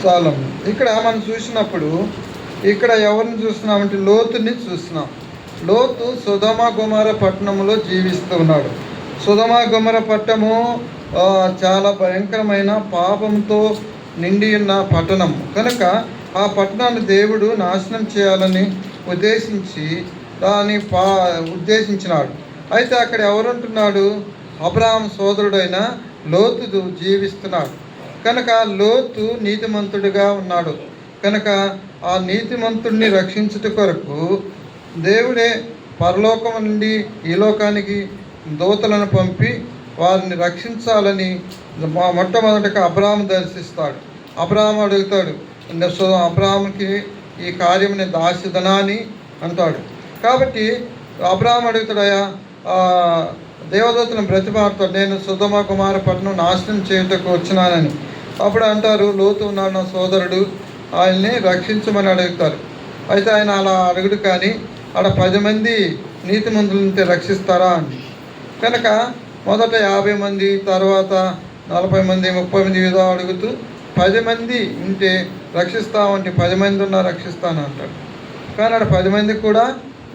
చాలా. ఇక్కడ మనం చూసినప్పుడు ఇక్కడ ఎవరిని చూస్తున్నామంటే లోతుని చూస్తున్నాం. లోతు సొదొమ గొమొర్రా పట్టణంలో జీవిస్తూ ఉన్నాడు. సొదొమ గొమొర్రా పట్టణము చాలా భయంకరమైన పాపంతో నిండి ఉన్న పట్టణం కనుక ఆ పట్టణాన్ని దేవుడు నాశనం చేయాలని ఉద్దేశించినాడు. అయితే అక్కడ ఎవరుంటున్నాడు? అబ్రహాం సోదరుడైన లోతు జీవిస్తున్నాడు. కనుక లోతు నీతిమంతుడిగా ఉన్నాడు. కనుక ఆ నీతిమంతుడిని రక్షించుట కొరకు దేవుడే పరలోకం నుండి ఈ లోకానికి దూతలను పంపి వారిని రక్షించాలని మొట్టమొదటిగా అబ్రహాము దర్శిస్తాడు. అబ్రహాము అడుగుతాడు, అబ్రహాముకి ఈ కార్యం నేను దాసిదనా అని అంటాడు. కాబట్టి అబ్రహాము అడుగుతాడయా దేవదూతను బ్రతిమారుతాడు, నేను సొదొమ గొమొర్రా పట్టణం నాశనం చేయుటకు వచ్చినానని. అప్పుడు అంటారు, లోతు ఉన్నాడు నా సోదరుడు, ఆయన్ని రక్షించమని అడుగుతారు. అయితే ఆయన అలా అడుగుడు, కానీ ఆడ 10 మంది నీతిమంతులు ఉంటే రక్షిస్తారా అని. కనుక మొదట 50 మంది, తర్వాత 40 మంది, 30 మంది ఏదో అడుగుతూ 10 మంది ఉంటే రక్షిస్తామంటే 10 మంది ఉన్నా రక్షిస్తాను అంటాడు. కానీ ఆడ 10 మంది కూడా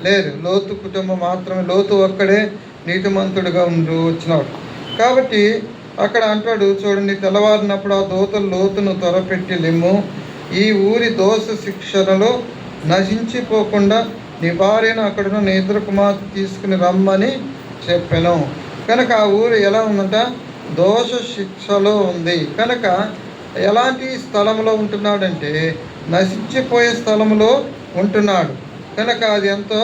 లేరు. లోతు కుటుంబం మాత్రమే, లోతు ఒక్కడే నీతిమంతుడిగా వచ్చినాడు. కాబట్టి అక్కడ అంటాడు చూడండి, తెల్లవారినప్పుడు ఆ దూతలు లోతును త్వరపెట్టి లెమ్ము, ఈ ఊరి దోష శిక్షణలో నశించిపోకుండా నీ భార్యను అక్కడున్న నీ ఇద్దరు కుమార్తె తీసుకుని రమ్మని చెప్పాను. కనుక ఆ ఊరు ఎలా ఉందంట? దోష శిక్షలో ఉంది. కనుక ఎలాంటి స్థలంలో ఉంటున్నాడంటే నశించిపోయే స్థలంలో ఉంటున్నాడు. కనుక అది ఎంతో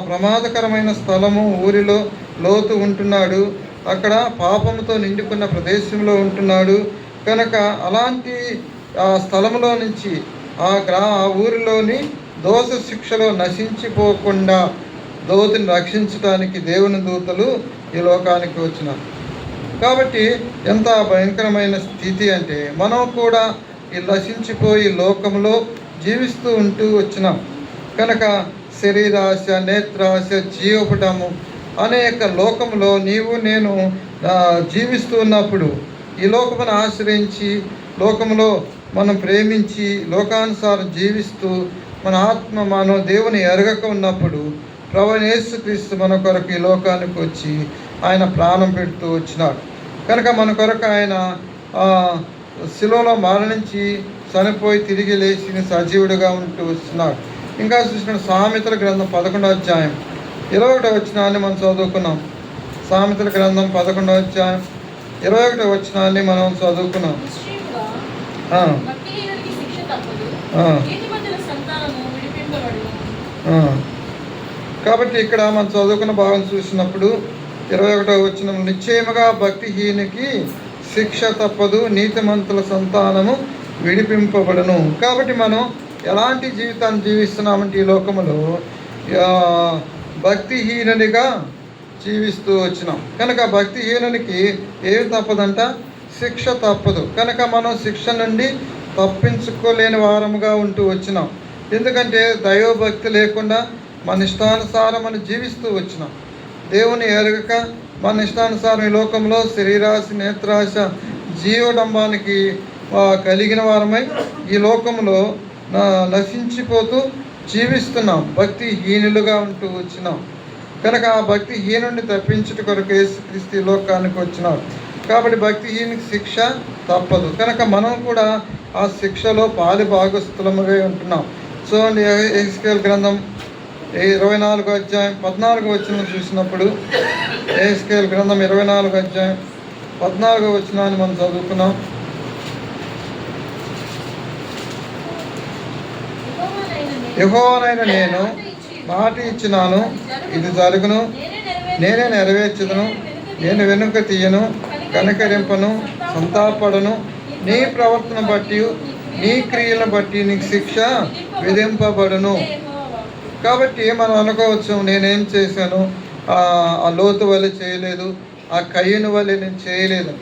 ప్రమాదకరమైన స్థలము. ఊరిలో లోతు ఉంటున్నాడు, అక్కడ పాపంతో నిండుకున్న ప్రదేశంలో ఉంటున్నాడు. కనుక అలాంటి స్థలంలో నుంచి ఆ ఊరిలోని దోష శిక్షలో నశించిపోకుండా దోతిని రక్షించడానికి దేవుని దూతలు ఈ లోకానికి వచ్చినారు. కాబట్టి ఎంత భయంకరమైన స్థితి అంటే మనం కూడా ఈ నశించిపోయి లోకంలో జీవిస్తూ వచ్చినాం. కనుక శరీరాశ, నేత్రాశ, జీవపటము అనేక లోకంలో నీవు నేను జీవిస్తూ ఉన్నప్పుడు ఈ లోకమును ఆశ్రయించి లోకంలో మనం ప్రేమించి లోకానుసారం జీవిస్తూ మన ఆత్మ మనం దేవుని ఎరగక ఉన్నప్పుడు ప్రభువైన యేసుక్రీస్తు మన కొరకు ఈ లోకానికి వచ్చి ఆయన ప్రాణం పెడుతూ వచ్చినాడు. కనుక మన కొరకు ఆయన శిలువలో మరణించి చనిపోయి తిరిగి లేచి సజీవుడిగా ఉంటూ వస్తున్నాడు. ఇంకా చూసిన సామెతల గ్రంథం 11వ అధ్యాయం 21వ వచనాన్ని మనం చదువుకున్నాం. సామెతల గ్రంథం 11వ అధ్యాయం 21వ వచనాన్ని మనం చదువుకున్నాం. కాబట్టి ఇక్కడ మనం చదువుకున్న భాగం చూసినప్పుడు 21వ వచనం, నిశ్చయముగా భక్తిహీనికి శిక్ష తప్పదు, నీతిమంతుల సంతానము విడిపింపబడును. కాబట్టి మనం ఎలాంటి జీవితాన్ని జీవిస్తున్నామంటే ఈ లోకములో భక్తిహీనునిగా జీవిస్తూ వచ్చినాం. కనుక భక్తిహీనునికి ఏమి తప్పదంట? శిక్ష తప్పదు. కనుక మనం శిక్ష నుండి తప్పించుకోలేని వారముగా ఉంటూ వచ్చినాం. ఎందుకంటే దైవభక్తి లేకుండా మన ఇష్టానుసారం మనం జీవిస్తూ వచ్చినాం. దేవుని ఎరగక మన ఇష్టానుసారం ఈ లోకంలో శరీరాశ, నేత్రాశ, జీవడంబానికి కలిగిన వారమై ఈ లోకంలో నశించిపోతూ జీవిస్తున్నాం. భక్తిహీనులుగా ఉంటూ వచ్చినాం. కనుక ఆ భక్తిహీనుడిని తప్పించుట కొరకు యేసుక్రీస్తు ఈ లోకానికి వచ్చినాడు. కాబట్టి భక్తిహీనికి శిక్ష తప్పదు. కనుక మనం కూడా ఆ శిక్షలో పాలి భాగస్థులముగా ఉంటున్నాం. చూడండి, యెహెజ్కేలు గ్రంథం 24వ అధ్యాయం 14వ వచనం చూసినప్పుడు, యెహెజ్కేలు గ్రంథం 24వ అధ్యాయం 14వ వచనాన్ని మనం చదువుకున్నాం. యెహోవానైన నేను మాట ఇచ్చినాను, ఇది జరుగును, నేనే నెరవేర్చుదును, నేను వెనుక తీయను, కనికరింపను, సంతాపడను. నీ ప్రవర్తన బట్టి, నీ క్రియలను బట్టి నీకు శిక్ష విధింపబడును. కాబట్టి మనం అనుకోవచ్చు, నేనేం చేశాను, ఆ లోతు వల్ల చేయలేదు, ఆ కయ్యను వల్ల నేను చేయలేదు.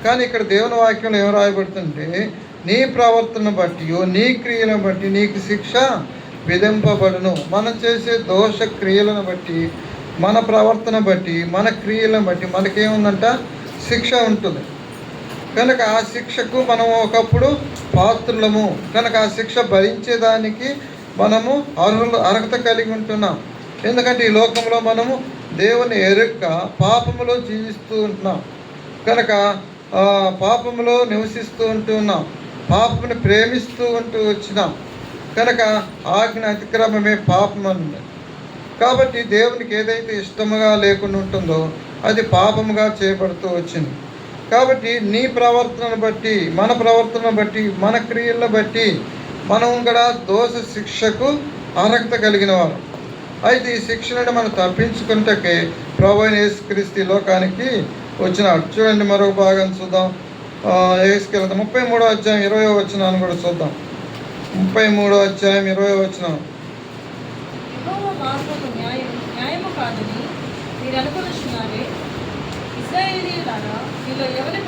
కానీ ఇక్కడ దేవుని వాక్యంలో ఏం రాయబడుతుంటే, నీ ప్రవర్తన బట్టి, నీ క్రియలను బట్టి నీకు శిక్ష విధింపబడును. మనం చేసే దోష క్రియలను బట్టి, మన ప్రవర్తన బట్టి, మన క్రియలను బట్టి మనకేముందంట? శిక్ష ఉంటుంది. కనుక ఆ శిక్షకు మనము ఒకప్పుడు పాత్రులము. కనుక ఆ శిక్ష భరించేదానికి మనము అర్హత కలిగి ఉంటున్నాం. ఎందుకంటే ఈ లోకంలో మనము దేవుని ఎరుక పాపములో జీవిస్తూ ఉంటున్నాం. కనుక పాపములో నివసిస్తూ ఉంటున్నాం, పాపముని ప్రేమిస్తూ వచ్చినాం. కనుక ఆజ్ఞ అతిక్రమమే పాపం అన్నది. కాబట్టి దేవునికి ఏదైతే ఇష్టముగా లేకుండా ఉంటుందో అది పాపముగా చేయబడుతూ వచ్చింది. కాబట్టి నీ ప్రవర్తనను బట్టి, మన ప్రవర్తనను బట్టి, మన క్రియలను బట్టి మనం కూడా దోష శిక్షకు అర్హత కలిగిన వారు. అయితే ఈ శిక్ష నుండి మనం తప్పించుకుంటే ప్రభువైన యేసుక్రీస్తు లోకానికి వచ్చినాడు. చూడండి, మరొక భాగం చూద్దాం. యేసుకెళ్తాం 33వ అధ్యాయం 20వ వచనాన్ని కూడా చూద్దాం. 33వ అధ్యాయం 20వ వచనం.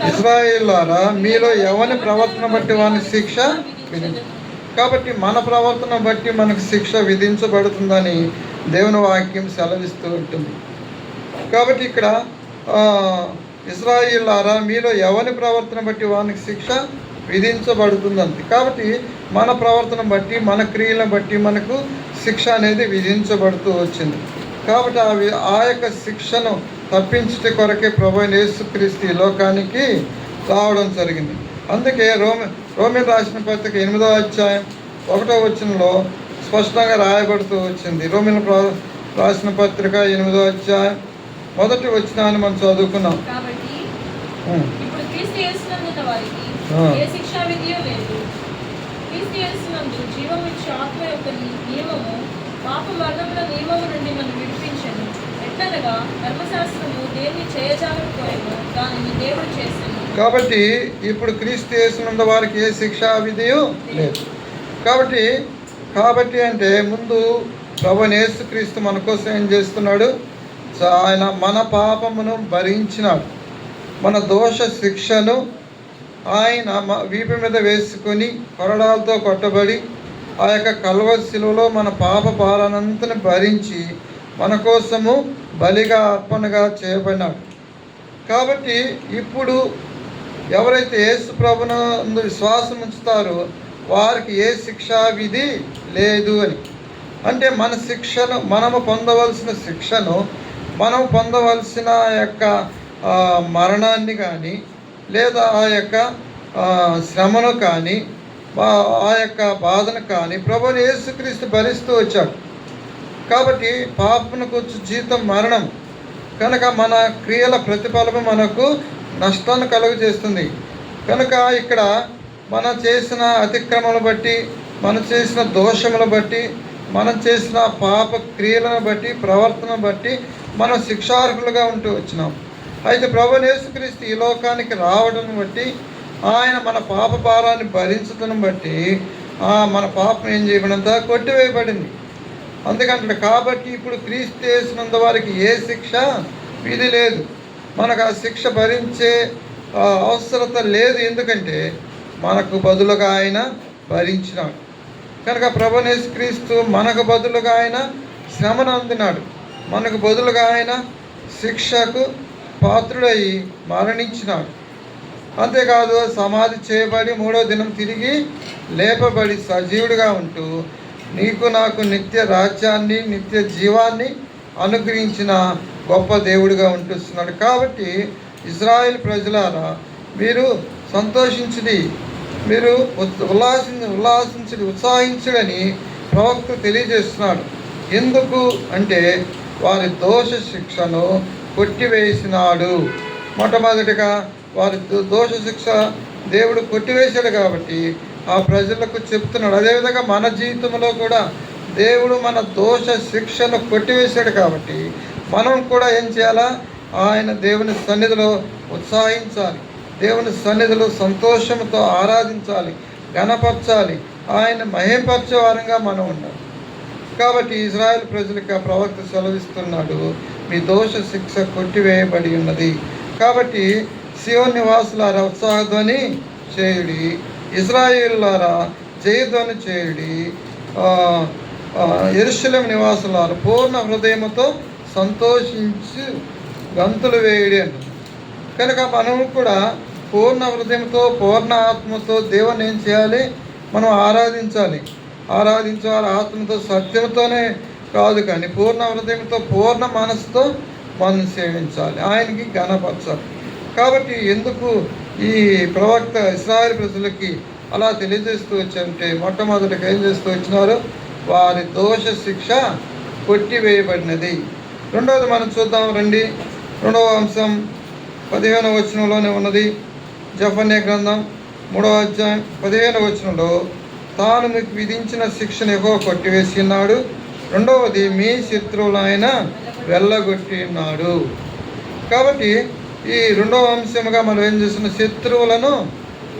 ఇశ్రాయేలులారా, మీలో ఎవరి ప్రవర్తన బట్టి వాని శిక్ష విధించు. కాబట్టి మన ప్రవర్తన బట్టి మనకు శిక్ష విధించబడుతుందని దేవుని వాక్యం సెలవిస్తూ ఉంటుంది. కాబట్టి ఇక్కడ ఇశ్రాయేలులారా, మీలో ఎవరి ప్రవర్తన బట్టి వానికి శిక్ష విధించబడుతుందంది. కాబట్టి మన ప్రవర్తన బట్టి, మన క్రియలను బట్టి మనకు శిక్ష అనేది విధించబడుతూ వచ్చింది. కాబట్టి ఆ యొక్క శిక్షను తప్పించే కొరకే ప్రభువైన యేసుక్రీస్తు ఈ లోకానికి రావడం జరిగింది. అందుకే రోమీయులకు రాసిన పత్రిక 8వ అధ్యాయం 1వ వచనంలో స్పష్టంగా రాయబడుతూ వచ్చింది. రోమీయులకు రాసిన పత్రిక 8వ అధ్యాయం 1వ వచనాన్ని మనం చదువుకున్నాం. కాబట్టి ఇప్పుడు క్రీస్తు యేసునందు వారికి ఏ శిక్షా విధియు లేదు. కాబట్టి అంటే ముందు ప్రభువైన యేసుక్రీస్తు మన కోసం ఏం చేస్తున్నాడు? ఆయన మన పాపమును భరించినాడు. మన దోష శిక్షను ఆయన వీపు మీద వేసుకొని కొరడాలతో కొట్టబడి ఆ యొక్క కల్వరి శిలువలో మన పాప భారానంతని భరించి మన కోసము బలిగా అర్పణగా చేయబడినాడు. కాబట్టి ఇప్పుడు ఎవరైతే యేసు ప్రభునందు విశ్వాసం ఉంచుతారో వారికి ఏ శిక్షా విధి లేదు అని. అంటే మన శిక్షను, మనము పొందవలసిన శిక్షను, మనం పొందవలసిన యొక్క మరణాన్ని కానీ, లేదా ఆ యొక్క శ్రమను కానీ, ఆ యొక్క బాధను కానీ ప్రభువైన యేసుక్రీస్తు భరిస్తూ వచ్చాడు. కాబట్టి పాపమునకు వచ్చే జీతం మరణం. కనుక మన క్రియల ప్రతిఫలము మనకు నష్టాన్ని కలుగజేస్తుంది. కనుక ఇక్కడ మనం చేసిన అతిక్రమను బట్టి, మనం చేసిన దోషములను బట్టి, మనం చేసిన పాప క్రియలను బట్టి, ప్రవర్తనను బట్టి మనం శిక్షార్హులుగా ఉంటూ వచ్చినాం. అయితే ప్రభువైన యేసుక్రీస్తు ఈ లోకానికి రావడం బట్టి, ఆయన మన పాప భారాన్ని భరించడం బట్టి మన పాపం ఏం చేయబడినంత కొట్టివేయబడింది. అందుకంటే కాబట్టి ఇప్పుడు క్రీస్తు యేసునందు వారికి ఏ శిక్ష విధి లేదు. మనకు ఆ శిక్ష భరించే అవసరత లేదు. ఎందుకంటే మనకు బదులుగా ఆయన భరించినాడు. కనుక ప్రభువైన యేసుక్రీస్తు మనకు బదులుగా ఆయన శ్రమను అందినాడు. మనకు బదులుగా ఆయన శిక్షకు పాత్రుడై మరణించినాడు. అంతేకాదు సమాధి చేయబడి 3వ దినం తిరిగి లేపబడి సజీవుడిగా ఉంటూ నీకు నాకు నిత్య రాజ్యాన్ని, నిత్య జీవాన్ని అనుగ్రహించిన గొప్ప దేవుడిగా ఉంటున్నాడు. కాబట్టి ఇశ్రాయేలు ప్రజలారా, మీరు సంతోషించుడి, మీరు ఉల్లాసించుడి, ఉత్సాహించుడని ప్రవక్త తెలియజేస్తున్నాడు. ఎందుకు అంటే వారి దోష శిక్షను కొట్టివేసినాడు. మొట్టమొదటిగా వారి దోష శిక్ష దేవుడు కొట్టివేశాడు కాబట్టి ఆ ప్రజలకు చెప్తున్నాడు. అదేవిధంగా మన జీవితంలో కూడా దేవుడు మన దోష శిక్షను కొట్టివేశాడు కాబట్టి మనం కూడా ఏం చేయాలా? ఆయన దేవుని సన్నిధిలో ఉత్సాహించాలి, దేవుని సన్నిధిలో సంతోషంతో ఆరాధించాలి, ఘనపరచాలి, ఆయన మహిమపరిచే వారంగా మనం ఉండాలి. కాబట్టి ఇశ్రాయేలు ప్రజలకు ఆ ప్రవక్త సెలవిస్తున్నాడు, మీ దోష శిక్ష కొట్టివేయబడి ఉన్నది. కాబట్టి సియోను నివాసులారా ఉత్సాహధ్వని చేయుడి, ఇశ్రాయేలులారా జయధ్వని చేయుడి, యెరూషలేము నివాసులారా పూర్ణ హృదయముతో సంతోషించి గంతులు వేయుడి అంటుంది. కనుక మనం కూడా పూర్ణ హృదయంతో పూర్ణ ఆత్మతో దేవుని ఏం చేయాలి? మనం ఆరాధించాలి. ఆరాధించాలి ఆత్మతో, సత్యంతోనే కాదు కానీ పూర్ణ హృదయంతో పూర్ణ మనసుతో మనం సేవించాలి, ఆయనకి ఘనపరచాలి. కాబట్టి ఎందుకు ఈ ప్రవక్త ఇశ్రాయేలు ప్రజలకి అలా తెలియజేస్తూ వచ్చంటే, మొట్టమొదటిగా ఏం చేస్తూ వచ్చినారు? వారి దోష శిక్ష కొట్టివేయబడినది. రెండవది మనం చూద్దాం రండి. రెండవ అంశం 15వ వచనంలోనే ఉన్నది. జెఫన్యా గ్రంథం 3వ అధ్యాయం 15వ వచనంలో, తాను మీకు విధించిన శిక్షను యెహోవా కొట్టివేసి ఉన్నాడు. రెండవది, మీ శత్రువులు ఆయన వెళ్ళగొట్టి ఉన్నాడు. కాబట్టి ఈ రెండవ అంశంగా మనం ఏం చేస్తున్న, శత్రువులను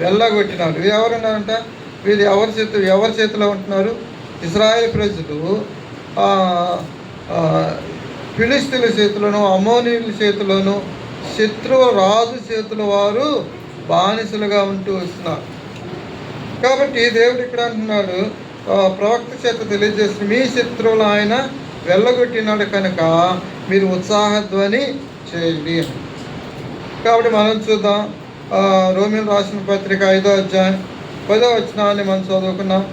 వెళ్ళగొట్టినాడు. ఇది ఎవరున్నారంట? వీళ్ళు ఎవరి చేతిలో ఉంటున్నారు? ఇశ్రాయేలు ప్రజలు ఫిలిస్తీన్ల చేతిలోను, అమోనీయుల చేతిలోను, శత్రువు రాజు చేతుల వారు బానిసలుగా ఉంటూ వస్తున్నారు. కాబట్టి దేవుడు ఇక్కడ అంటున్నాడు, ప్రవక్త చేత తెలియజేస్తున్న, మీ శత్రువులు ఆయన వెళ్ళగొట్టినాడు కనుక మీరు ఉత్సాహధ్వని చేయండి. కాబట్టి మనం చూద్దాం. రోమిలు రాసిన పత్రిక 5వ అధ్యాయం 10వ వచనాన్ని మనం చదువుకున్నాం.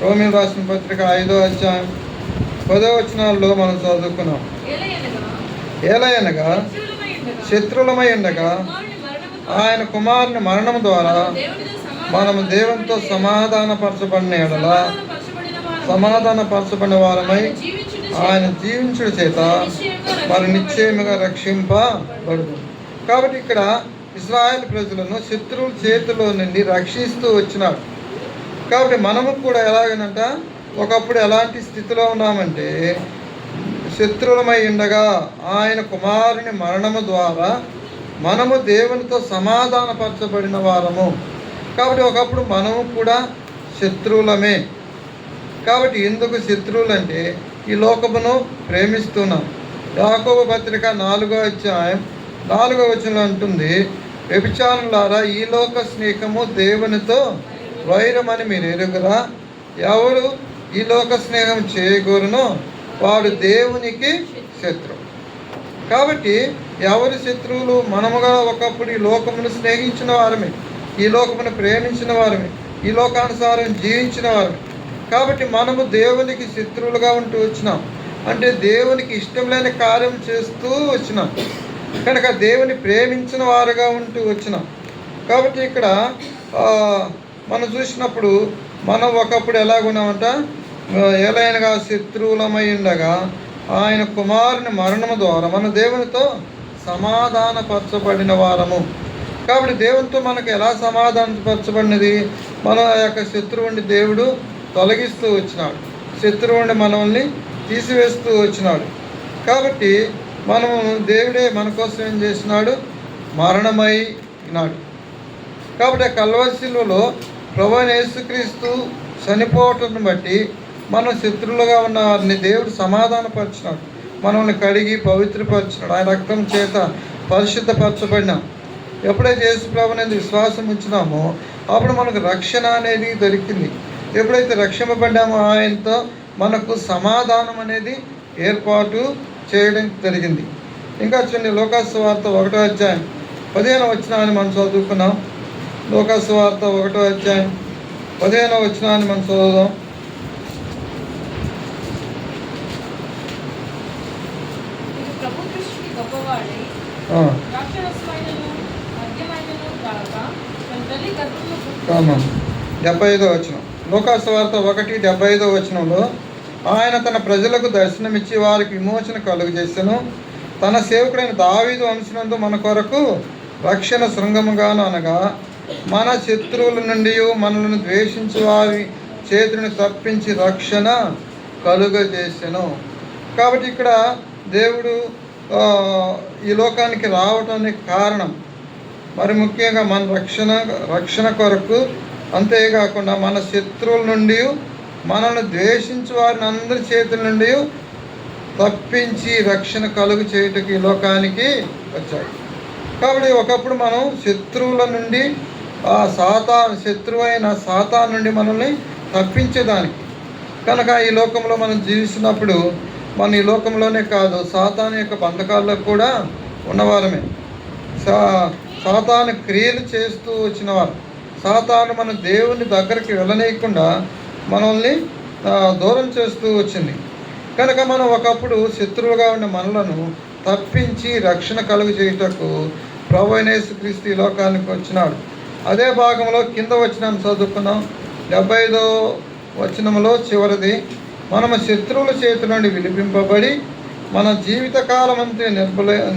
రోమిలు రాసిన పత్రిక 5వ అధ్యాయం 10వ వచనాల్లో మనం చదువుకున్నాం. ఏలయనగా శత్రువులమై ఉండగా ఆయన కుమారుని మరణం ద్వారా మనము దేవునితో సమాధానపరచబడిన ఎడల సమాధానపరచబడిన వారమై ఆయన జీవించుట చేత మరి నిశ్చయముగా రక్షింపబడుతుంది. కాబట్టి ఇక్కడ ఇశ్రాయేలు ప్రజలను శత్రువుల చేతిలో నుండి రక్షిస్తూ వచ్చినాడు. కాబట్టి మనము కూడా ఎలాగనంట, ఒకప్పుడు ఎలాంటి స్థితిలో ఉన్నామంటే, శత్రువులమై ఉండగా ఆయన కుమారుని మరణము ద్వారా మనము దేవునితో సమాధానపరచబడిన వారము. కాబట్టి ఒకప్పుడు మనము కూడా శత్రువులమే. కాబట్టి ఎందుకు శత్రువులు అంటే, ఈ లోకమును ప్రేమిస్తున్నాం. యాకోబు పత్రిక 4వ అధ్యాయం 4వ వచనంలో అంటుంది, వ్యభిచారులారా, ఈ లోక స్నేహము దేవునితో వైరమని మీరు ఎరుగురా. ఎవరు ఈ లోక స్నేహం చేయకూడనో వాడు దేవునికి శత్రువు. కాబట్టి ఎవరి శత్రువులు? మనముగా ఒకప్పుడు ఈ లోకమును స్నేహించిన వారమే, ఈ లోకమును ప్రేమించిన వారమే, ఈ లోకానుసారం జీవించిన వారమే. కాబట్టి మనము దేవునికి శత్రువులుగా ఉంటూ వచ్చినాం. అంటే దేవునికి ఇష్టం లేని కార్యం చేస్తూ వచ్చినాం కనుక దేవుని ప్రేమించిన వారుగా ఉంటూ వచ్చినాం. కాబట్టి ఇక్కడ మనం చూసినప్పుడు మనం ఒకప్పుడు ఎలాగున్నామంట, ఎలాగనగా శత్రువులమై ఉండగా ఆయన కుమారుని మరణము ద్వారా మన దేవునితో సమాధానపరచబడిన వారము. కాబట్టి దేవునితో మనకు ఎలా సమాధానపరచబడినది? మన యొక్క శత్రువుని దేవుడు తొలగిస్తూ వచ్చినాడు, శత్రువుని మనల్ని తీసివేస్తూ వచ్చినాడు. కాబట్టి మనము దేవుడే మన కోసం ఏం చేసినాడు? మరణమైనాడు. కాబట్టి కల్వరిశిలువలో ప్రభువైన యేసుక్రీస్తు చనిపోవటాన్ని బట్టి మనం శత్రువులుగా ఉన్న వారిని దేవుడు సమాధానపరిచినాడు, మనల్ని కడిగి పవిత్రపరిచినాడు. ఆయన రక్తం చేత పరిశుద్ధపరచబడినాం. ఎప్పుడైతే యేసు ప్రభువునందు విశ్వాసం ఉంచినామో అప్పుడు మనకు రక్షణ అనేది దొరికింది. ఎప్పుడైతే రక్షింపబడ్డామో ఆయనతో మనకు సమాధానం అనేది ఏర్పాటు చేయడం జరిగింది. ఇంకా చూడండి, లోకాసు వార్త 1వ అధ్యాయం 15వ వచనాన్ని మనం చదువుకున్నాం. లోకాసు వార్త 1వ అధ్యాయం 15వ వచనాన్ని మనం చదువుదాం. కామం 75వ వచనం. లోకాసు వార్త 1:75వ వచనంలో, ఆయన తన ప్రజలకు దర్శనమిచ్చి వారికి విమోచన కలుగజేసెను. తన సేవకుడైన దావీదు వంశనందు మన కొరకు రక్షణ శృంగముగాను, అనగా మన శత్రువుల నుండి మనల్ని ద్వేషించి వారి చేతులను తప్పించి రక్షణ కలుగజేసెను. కాబట్టి ఇక్కడ దేవుడు ఈ లోకానికి రావటానికి కారణం మరి ముఖ్యంగా మన రక్షణ కొరకు, అంతేకాకుండా మన శత్రువుల నుండి మనల్ని ద్వేషించి వారిని అందరి చేతుల నుండి తప్పించి రక్షణ కలుగు చేయుటకు ఈ లోకానికి వచ్చాడు. కాబట్టి ఒకప్పుడు మనం శత్రువుల నుండి శత్రువైన సాతాను నుండి మనల్ని తప్పించేదానికి కనుక ఈ లోకంలో మనం జీవిస్తున్నప్పుడు మన ఈ లోకంలోనే కాదు, సాతాను యొక్క బంధకాల్లో కూడా ఉన్నవారమే. సాతాను క్రియలు చేస్తూ వచ్చినవారు. సాతాను మన దేవుని దగ్గరికి వెళ్ళనీయకుండా మనల్ని దూరం చేస్తూ వచ్చింది. కనుక మనం ఒకప్పుడు శత్రువులుగా ఉన్న మనలను తప్పించి రక్షణ కలుగు చేయుటకు ప్రభువైన యేసుక్రీస్తు ఈ లోకానికి వచ్చినాడు. అదే భాగంలో కింద వచనం చదువుకున్నాం. 75వ వచనంలో చివరిది, మనము శత్రువుల చేతి నుండి విడిపింపబడి మన జీవితకాలం అంతే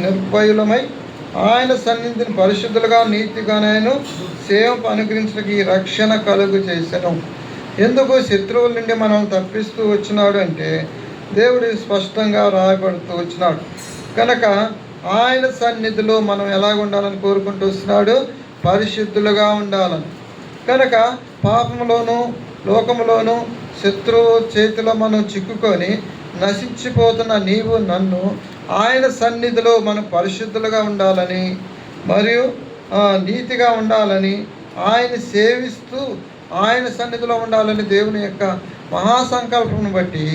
నిర్భయులమై ఆయన సన్నిధిని పరిశుద్ధులుగా నీతిగానైనా సేవకు అనుగ్రహించడానికి ఈ రక్షణ కలుగు చేశాను. ఎందుకు శత్రువుల నుండి మనం తప్పిస్తూ వచ్చినాడు అంటే దేవుడు స్పష్టంగా రాయబడుతూ వచ్చినాడు. కనుక ఆయన సన్నిధిలో మనం ఎలాగ ఉండాలని కోరుకుంటూ వస్తున్నాడు? పరిశుద్ధులుగా ఉండాలని. కనుక పాపంలోనూ లోకములోనూ శత్రువు చేతిలో మనం చిక్కుకొని నశించిపోతున్న నీవు నన్ను ఆయన సన్నిధిలో మనం పరిశుద్ధులుగా ఉండాలని మరియు నీతిగా ఉండాలని ఆయన సేవిస్తూ ఆయన సన్నిధిలో ఉండాలని దేవుని యొక్క మహాసంకల్పం బట్టి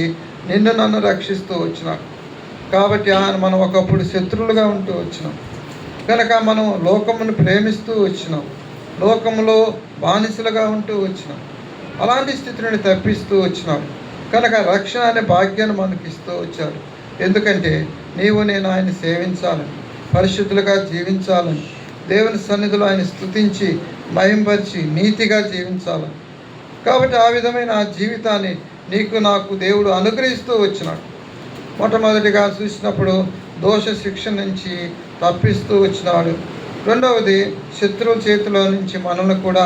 నిన్ను నన్ను రక్షిస్తూ వచ్చినాడు. కాబట్టి ఆయన మనం ఒకప్పుడు శత్రువులుగా ఉంటూ వచ్చినాం. కనుక మనం లోకమును ప్రేమిస్తూ వచ్చినాం, లోకములో బానిసలుగా ఉంటూ వచ్చినాం. అలాంటి స్థితి నుండి తప్పిస్తూ వచ్చినాడు. కనుక రక్షణ అనే భాగ్యాన్ని మనకి ఇస్తూ వచ్చాడు. ఎందుకంటే నీవు నేను ఆయన సేవించాలని, పరిశుద్ధులుగా జీవించాలని, దేవుని సన్నిధిలో ఆయన స్తుతించి మహింపరిచి నీతిగా జీవించాలని. కాబట్టి ఆ విధమైన ఆ జీవితాన్ని నీకు నాకు దేవుడు అనుగ్రహిస్తూ వచ్చినాడు. మొట్టమొదటిగా చూసినప్పుడు దోష శిక్ష నుంచి తప్పిస్తూ వచ్చినాడు. రెండవది శత్రువు చేతిలో నుంచి మనల్ని కూడా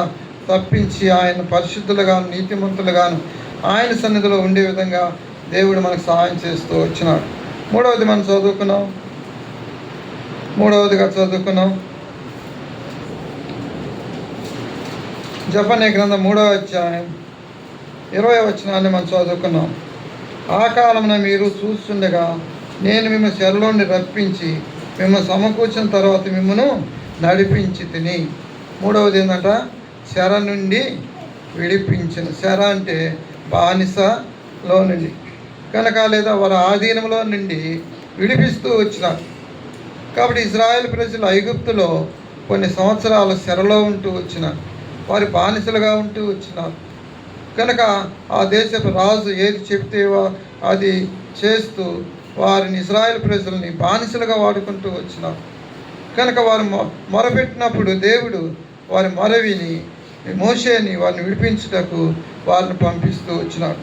తప్పించి ఆయన పరిశుద్ధులుగాను నీతిమంతులుగాను ఆయన సన్నిధిలో ఉండే విధంగా దేవుడు మనకు సహాయం చేస్తూ వచ్చినాడు. మూడవది మనం చదువుకున్నాం. జపన్య గ్రంథం 3వ అధ్యాయం 20వ వచనాన్ని మనం చదువుకున్నాం. ఆ కాలమున మీరు చూస్తుండగా నేను మిమ్మల్ని చెరలోని రప్పించి మిమ్మల్ని సమకూర్చిన తర్వాత మిమ్మల్ని నడిపించి తిని. మూడవది ఏంటంట? చెర నుండి విడిపించిన. చెర అంటే బానిసలో నుండి కనుక లేదా వారి ఆధీనంలో నుండి విడిపిస్తూ వచ్చినారు. కాబట్టి ఇజ్రాయేల్ ప్రజలు ఐగుప్తులో కొన్ని సంవత్సరాలు చెరలో ఉంటూ వచ్చినారు, వారి బానిసలుగా ఉంటూ వచ్చినారు. కనుక ఆ దేశపు రాజు ఏది చెప్తేవో అది చేస్తూ వారిని ఇజ్రాయేల్ ప్రజల్ని బానిసలుగా వాడుకుంటూ వచ్చినారు. కనుక వారు మొరపెట్టినప్పుడు దేవుడు వారి మొరవిని మోషేని వారిని విడిపించుటకు వారిని పంపిస్తూ వచ్చినాడు.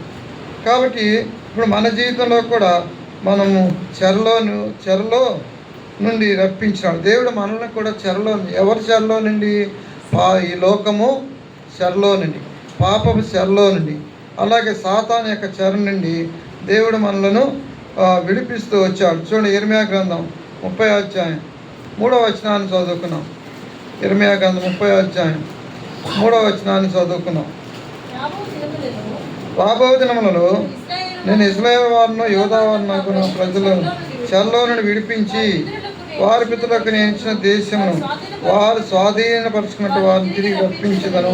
కాబట్టి ఇప్పుడు మన జీవితంలో కూడా మనము చెరలో నుండి రప్పించినాడు దేవుడు. మనల్ని కూడా ఎవరి చెరలో నుండి? ఈ లోకము చెరలో నుండి, పాపపు చెరలో నుండి, అలాగే సాతాను యొక్క చెర నుండి దేవుడు మనలను విడిపిస్తూ వచ్చాడు. చూడండి, ఇర్మియా గ్రంథం 30వ అధ్యాయం 3వ వచనాన్ని చదువుకున్నాం. ఇర్మియా గ్రంథం 30వ అధ్యాయం 3వ వచనాన్ని చదువుకున్నాం. రాబో దినములలో నేను ఇశ్రాయేలు వారిని యూదా వారిని ప్రజలను చెరలో నుండి విడిపించి వారి పితరులకు నేను ఇచ్చిన దేశమును వారు స్వాధీనపరుచుకున్నట్టు వారిని తిరిగి రప్పించదను.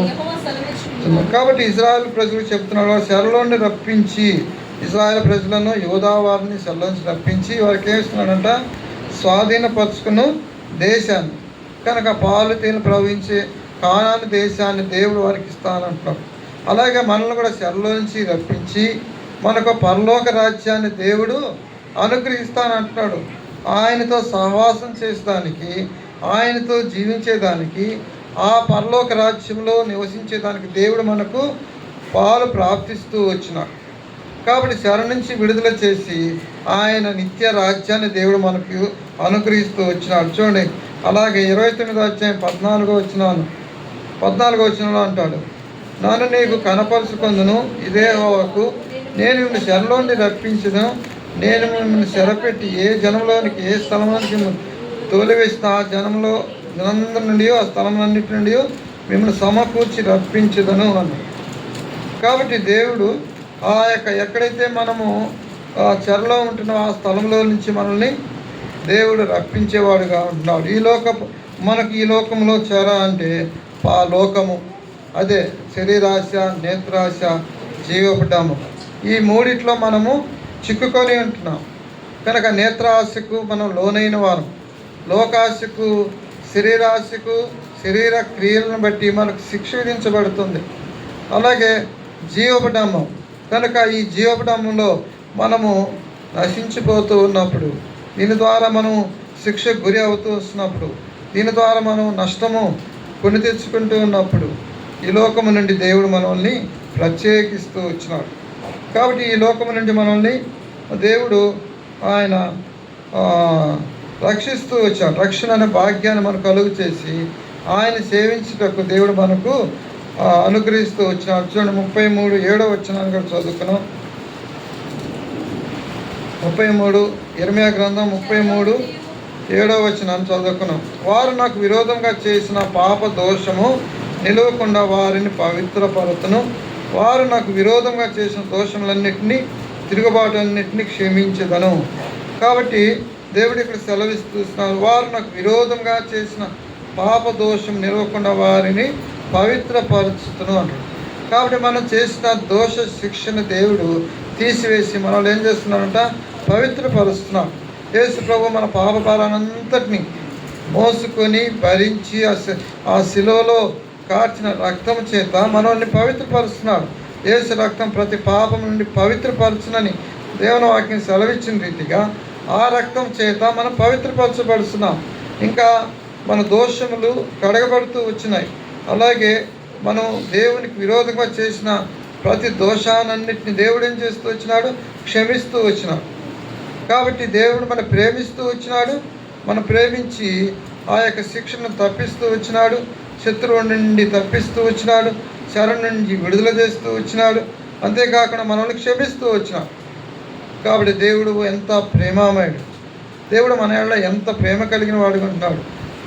కాబట్టి ఇజ్రాయేల్ ప్రజలకు చెప్తున్నాడు, వారు చెరలో నుండి రప్పించి ఇజ్రాయేల్ ప్రజలను యూదా వారిని చెరలో నుంచి రప్పించి వారికి ఏమిస్తున్నాడంట? స్వాధీనపరుచుకున్న దేశాన్ని. కనుక పాలు తేనె ప్రవహించే కానాను దేశాన్ని దేవుడు వారికి ఇస్తానంటున్నాడు. అలాగే మనల్ని కూడా చెరలో నుంచి రప్పించి మనకు పరలోక రాజ్యాన్ని దేవుడు అనుగ్రహిస్తానంటున్నాడు. ఆయనతో సహవాసం చేసేదానికి, ఆయనతో జీవించేదానికి, ఆ పరలోక రాజ్యంలో నివసించేదానికి దేవుడు మనకు పాలు ప్రాప్తిస్తూ వచ్చినాడు. కాబట్టి చెర నుంచి విడుదల చేసి ఆయన నిత్య రాజ్యాన్ని దేవుడు మనకు అనుగ్రహిస్తూ వచ్చినాడు. చూడండి, అలాగే 29వ అధ్యాయం 14వ వచనంలో అంటాడు, నన్ను నీకు కనపరుచుకొందును, ఇదే యెహోవాకు నేను మిమ్మల్ని చెరలోని రప్పించను. నేను మిమ్మల్ని చెరపెట్టి ఏ జనంలోనికి ఏ స్థలంలోనికి తోలివేసిన ఆ జనందరి నుండి ఆ స్థలములన్నిటి నుండి మిమ్మల్ని సమకూర్చి రప్పించదను అని. కాబట్టి దేవుడు ఆ యొక్క ఎక్కడైతే మనము చెరలో ఉంటున్నామో ఆ స్థలంలో నుంచి మనల్ని దేవుడు రప్పించేవాడుగా ఉంటున్నాడు. మనకు ఈ లోకంలో చెర అంటే ఆ లోకము, అదే శరీరాశ, నేత్రాశ, జీవపడము, ఈ మూడిట్లో మనము చిక్కుకొని ఉంటున్నాం. కనుక నేత్రాశకు మనం లోనైన వారం, లోకాశకు శరీరాశకు, శరీర క్రియలను బట్టి మనకు శిక్ష విధించబడుతుంది. అలాగే జీవపడమ్మం. కనుక ఈ జీవపడమ్మంలో మనము నశించిపోతూ ఉన్నప్పుడు, దీని ద్వారా మనం శిక్షకు గురి అవుతూ వస్తున్నప్పుడు, దీని ద్వారా మనం నష్టము కొని తెచ్చుకుంటూ ఉన్నప్పుడు, ఈ లోకము నుండి దేవుడు మనల్ని ప్రత్యేకిస్తూ వచ్చినాడు. కాబట్టి ఈ లోకము నుండి మనల్ని దేవుడు ఆయన రక్షిస్తూ వచ్చాడు. రక్షణ అనే భాగ్యాన్ని మనకు కలుగు చేసి ఆయన సేవించుటకు దేవుడు మనకు అనుగ్రహిస్తూ వచ్చినాడు. చూడండి 33:7 వచనాన్ని కూడా చదువుకున్నాం. 33 ఇర్మీయా గ్రంథం 33:7 వచనాన్ని చదువుకున్నాం. వారు నాకు విరోధంగా చేసిన పాప దోషము నిలవకుండా వారిని పవిత్రపరచును. వారు నాకు విరోధంగా చేసిన దోషములన్నింటినీ, తిరుగుబాటులన్నింటినీ క్షమించదను. కాబట్టి దేవుడు ఇక్కడ సెలవిస్తున్నారు, వారు నాకు విరోధంగా చేసిన పాప దోషం నిలవకుండా వారిని పవిత్రపరచును అంటాడు. కాబట్టి మనం చేసిన దోష శిక్షను దేవుడు తీసివేసి మనల్ని ఏం చేస్తున్నాడంట? పవిత్రపరుస్తున్నాడు. యేసు ప్రభు మన పాప భారానంతటిని మోసుకొని భరించి ఆ శిలువలో కార్చిన రక్తం చేత మనల్ని పవిత్రపరుస్తున్నాడు. యేసు రక్తం ప్రతి పాపం నుండి పవిత్రపరచునని దేవుని వాక్యం సెలవిచ్చిన రీతిగా ఆ రక్తం చేత మనం పవిత్రపరచబడుతున్నాం. ఇంకా మన దోషములు కడగబడుతూ వచ్చినాయి. అలాగే మనం దేవునికి విరోధంగా చేసిన ప్రతి దోషాలన్నింటినీ దేవుడు ఏం చేస్తూ వచ్చినాడు? క్షమిస్తూ వచ్చినాడు. కాబట్టి దేవుడు మనం ప్రేమిస్తూ వచ్చినాడు. మనం ప్రేమించి ఆ యొక్క శిక్షను తప్పిస్తూ వచ్చినాడు. శత్రువు నుండి తప్పిస్తూ వచ్చినాడు. శరణ్ నుండి విడుదల చేస్తూ వచ్చినాడు. అంతేకాకుండా మనల్ని క్షమిస్తూ వచ్చినాడు. కాబట్టి దేవుడు ఎంత ప్రేమామయుడు. దేవుడు మన ఏళ్ళ ఎంత ప్రేమ కలిగిన వాడుగా ఉంటున్నాడు.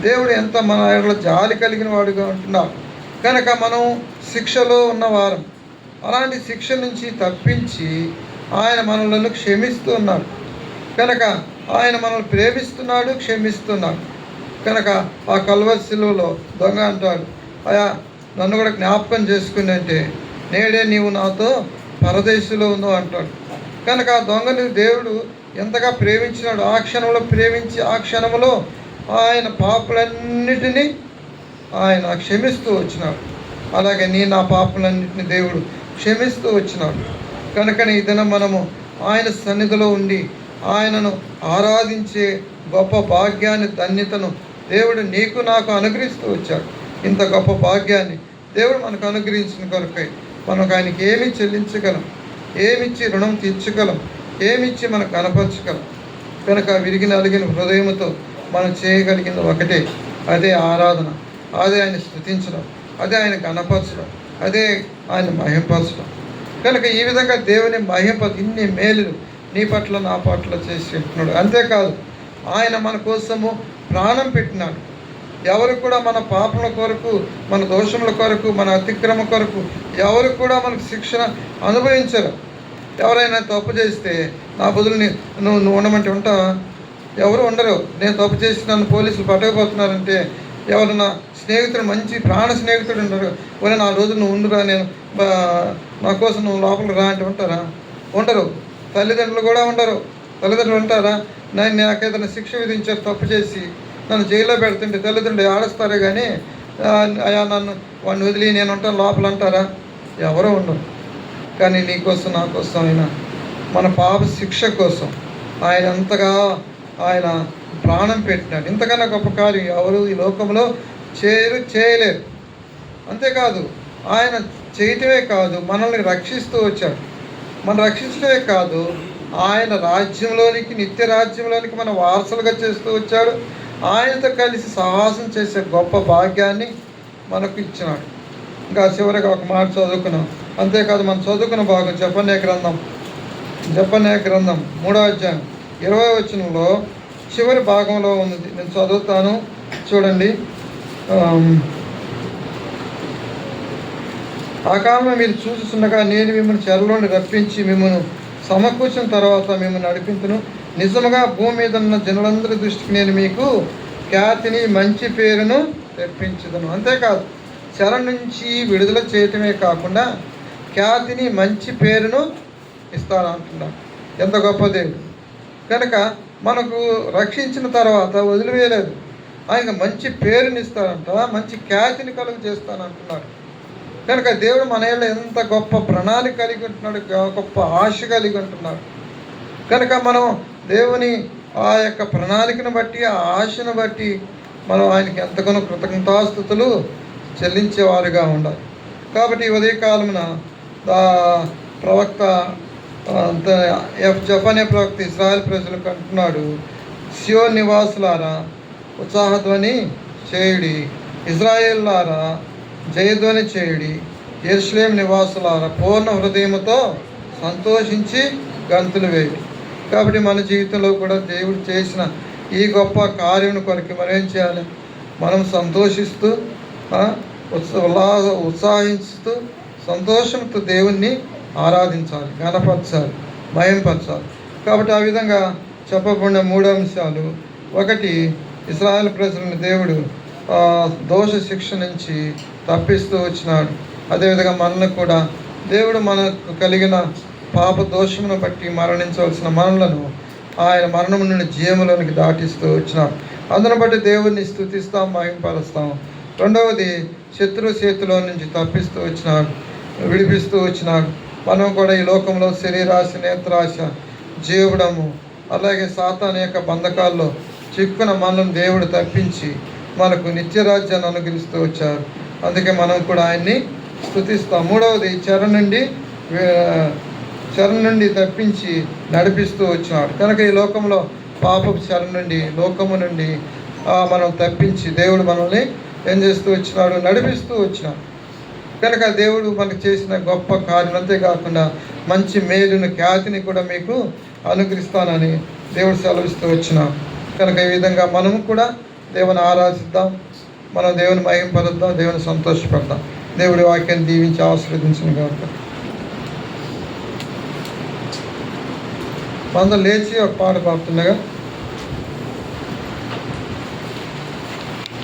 దేవుడు ఎంత మన ఏళ్ళ జాలి కలిగిన వాడుగా ఉంటున్నాడు. కనుక మనం శిక్షలో ఉన్నవారం. అలాంటి శిక్ష నుంచి తప్పించి ఆయన మనలను క్షమిస్తూ ఉన్నాడు. కనుక ఆయన మనల్ని ప్రేమిస్తున్నాడు, క్షమిస్తున్నాడు. కనుక ఆ కల్వరి శిలువలో దొంగ అంటాడు, అయా నన్ను కూడా జ్ఞాపకం చేసుకుని అంటే నేడే నీవు నాతో పరదేశంలో ఉన్నావు అంటాడు. కనుక ఆ దొంగని దేవుడు ఎంతగా ప్రేమించినాడు. ఆ క్షణంలో ప్రేమించి ఆ క్షణంలో ఆయన పాపలన్నిటినీ ఆయన క్షమిస్తూ వచ్చినాడు. అలాగే నా పాపలన్నింటినీ దేవుడు క్షమిస్తూ వచ్చినాడు. కనుకనే ఈ దినం మనము ఆయన సన్నిధిలో ఉండి ఆయనను ఆరాధించే గొప్ప భాగ్యాన్ని, ధన్యతను దేవుడు నీకు నాకు అనుగ్రహిస్తూ వచ్చాడు. ఇంత గొప్ప భాగ్యాన్ని దేవుడు మనకు అనుగ్రహించిన కొరకై మనకు ఆయనకి ఏమి చెల్లించగలం, ఏమిచ్చి రుణం తీర్చగలం, ఏమిచ్చి మనకు కనపరచగలం. కనుక విరిగిన అలిగిన హృదయంతో మనం చేయగలిగింది ఒకటే, అదే ఆరాధన, అదే ఆయన స్తుతించడం, అదే ఆయన కనపరచడం, అదే ఆయన మహింపరచడం. కనుక ఈ విధంగా దేవుని మహింప ఇన్ని మేలులు నీ పట్ల నా పట్ల చేసి ఉంటున్నాడు. అంతేకాదు ఆయన మన కోసము ప్రాణం పెట్టినాడు. ఎవరు కూడా మన పాపల కొరకు, మన దోషముల కొరకు, మన అతిక్రమ కొరకు ఎవరు కూడా మనకు శిక్షణ అనుభవించరు. ఎవరైనా తప్పు చేస్తే నా బదులు నువ్వు ఉండమంటే ఉంటావా? ఎవరు ఉండరు. నేను తప్పు చేసి నన్ను పోలీసులు పట్టకపోతున్నారంటే ఎవరన్నా స్నేహితుడు, మంచి ప్రాణ స్నేహితుడు ఉండరు, ఒరే 4 రోజులు నువ్వు ఉండురా, నేను నా కోసం నువ్వు లోపలికి రా అంటే ఉంటారా? ఉండరు. తల్లిదండ్రులు కూడా ఉండరు. తల్లిదండ్రులు ఉంటారా? నాకేదైనా శిక్ష విధించారు తప్పు చేసి నన్ను జైల్లో పెడుతుంటే తల్లిదండ్రులు ఆడుస్తారే కానీ అయా నన్ను వాడిని వదిలి నేను ఉంటాను లోపల అంటారా? ఎవరో ఉండరు. కానీ నీ కోసం నా కోసం ఆయన మన పాప శిక్ష కోసం ఆయన అంతగా ఆయన ప్రాణం పెట్టినాడు. ఇంతకన్నా గొప్ప కార్యం ఎవరు ఈ లోకంలో చేయలేరు. అంతేకాదు ఆయన చేయటమే కాదు, మనల్ని రక్షిస్తూ వచ్చాడు. మనం రక్షించడమే కాదు, ఆయన రాజ్యంలోనికి, నిత్య రాజ్యంలోనికి మన వారసులుగా చేస్తూ వచ్చాడు. ఆయనతో కలిసి సహవాసం చేసే గొప్ప భాగ్యాన్ని మనకు ఇచ్చినాడు. ఇంకా చివరిగా ఒక మాట చదువుకున్నాం. అంతేకాదు మనం చదువుకున్న భాగం జెఫన్యా గ్రంథం 3వ అధ్యాయం 20వ వచనంలో చివరి భాగంలో ఉంది. నేను చదువుతాను చూడండి. ఆ కాలంలో మీరు చూస్తుండగా నేను మిమ్మల్ని చెరలోని రప్పించి మిమ్మల్ని సమకూర్చిన తర్వాత మిమ్మల్ని నడిపించును. నిజముగా భూమి మీద ఉన్న జనులందరి దృష్టికి నేను మీకు ఖ్యాతిని, మంచి పేరును తెప్పించదును. అంతేకాదు చెర నుంచి విడుదల చేయటమే కాకుండా ఖ్యాతిని, మంచి పేరును ఇస్తానంటున్నాను. ఎంత గొప్ప దేవుడు. కనుక మనకు రక్షించిన తర్వాత వదిలివేయలేదు. ఆయన మంచి పేరునిస్తాడంట, మంచి ఖ్యాతిని కలుగు చేస్తానంటున్నాడు. కనుక దేవుడు మన ఏళ్ళ ఎంత గొప్ప ప్రణాళిక కలిగి ఉంటున్నాడు, గొప్ప ఆశ కలిగి ఉంటున్నాడు. కనుక మనం దేవుని ఆ యొక్క ప్రణాళికను బట్టి, ఆ ఆశను బట్టి మనం ఆయనకి ఎంతగానో కృతజ్ఞతాస్తుతులు చెల్లించేవారుగా ఉండాలి. కాబట్టి ఉదయకాలమున ప్రవక్త జఫన్యా ప్రవక్త ఇశ్రాయేల్ ప్రజలకు అంటున్నాడు, సియోన్ నివాసులారా ఉత్సాహధ్వని చేయుడి, ఇజ్రాయేలులారా జయధ్వని చేయుడి, యెరూషలేము నివాసులారా పూర్ణ హృదయముతో సంతోషించి గంతులు వేయుడి. కాబట్టి మన జీవితంలో కూడా దేవుడు చేసిన ఈ గొప్ప కార్యం కొరకు మనం ఏం చేయాలి? మనం సంతోషిస్తూ ఉత్సాహిస్తూ సంతోషంతో దేవుణ్ణి ఆరాధించాలి, ఘనపరచాలి, మహింపరచాలి. కాబట్టి ఆ విధంగా చెప్పబడిన 3 అంశాలు: ఒకటి, ఇశ్రాయేలు ప్రజలను దేవుడు దోష శిక్ష నుంచి తప్పిస్తూ వచ్చినాడు. అదేవిధంగా మనల్ని కూడా దేవుడు మనకు కలిగిన పాప దోషమును బట్టి మరణించవలసిన మనలను ఆయన మరణం నుండి జీవములోనికి దాటిస్తూ వచ్చినాడు. అందును బట్టి దేవుడిని స్తుతిస్తాం, మహింపరుస్తాం. రెండవది, శత్రు చేతిలో నుంచి తప్పిస్తూ వచ్చినాడు, విడిపిస్తూ వచ్చినాడు. మనం కూడా ఈ లోకంలో శరీరాశ, నేత్రాశ, జీవడము, అలాగే సాతాను యొక్క బంధకాల్లో చిక్కున మనల్ని దేవుడు తప్పించి మనకు నిత్యరాజ్యాన్ని అనుగ్రహిస్తూ వచ్చారు. అందుకే మనం కూడా ఆయన్ని స్తుతిస్తాం. మూడవది, చెర నుండి తప్పించి నడిపిస్తూ వచ్చినాడు. కనుక ఈ లోకంలో పాపపు చెర నుండి, లోకము నుండి మనం తప్పించి దేవుడు మనల్ని ఏం చేస్తూ వచ్చినాడు? నడిపిస్తూ వచ్చినాడు. కనుక దేవుడు మనకు చేసిన గొప్ప కార్యం, అంతేకాకుండా మంచి మేలును, ఖ్యాతిని కూడా మీకు అనుగ్రహిస్తానని దేవుడు సెలవిస్తూ వచ్చినాడు. కనుక ఈ విధంగా మనము కూడా దేవుని ఆరాధిద్దాం, మనం దేవుని మహింపరుద్దాం, దేవుని సంతోషపడదాం. దేవుడి వాక్యాన్ని దీవించి ఆశీర్వదించును గాక. అందరూ లేచి ఒక పాట పాడుతుండగా